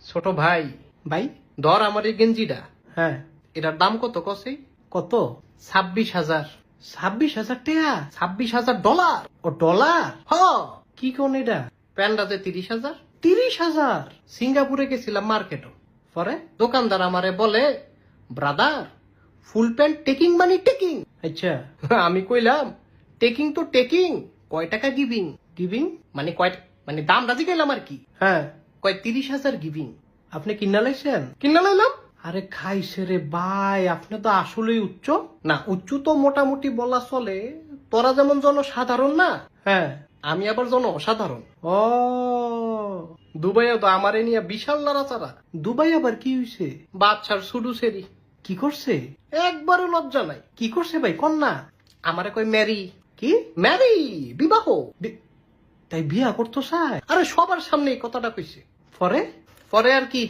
ছোট ভাই ভাই ধর আমার এই গেঞ্জিটা, হ্যাঁ এটার দাম কত কসে? কত? 26,000। 26,000 টাকা? $26,000। ও ডলার? হ, কি কোন এটা? প্যান্ডাতে 30,000। 30,000? সিঙ্গাপুরে গেছিলাম মার্কেটও, পরে? দোকানদার আমারে বলে, ব্রাদার ফুল প্যান্ট টেকিং মানে টেকিং। আচ্ছা, আমি কইলাম টেকিং তো টেকিং, কয় টাকা গিভিং? গিভিং? মানে কয়, মানে দাম রাজি গেলাম আর কি। হ্যাঁ, কয় 30,000 গিভিং। আপনি কিনা লাইছেন? কিনা লাইলাম। আরে খাইছে রে ভাই, আপনি তো আসলেই উচ্চ। না, উচ্চ তো মোটামুটি বলা চলে, তোরা যেমন জনসাধারণ না, হ্যাঁ। আমি আবার জন অসাধারণ। ও, দুবাইও তো আমারে নিয়ে বিশাল লড়াচড়া। দুবাই আবার কি হইছে? বাচ্চার সুডু সেরি, কি করছে? একবারও লজ্জা নাই। কি করছে ভাই কন্যা? আমারে কই ম্যারি, কি? ম্যারি, বিবাহ। তাই বিয়া করতো চায়? আরে সবার সামনে এই কথাটা কইছে। পরে? পরে আর কি,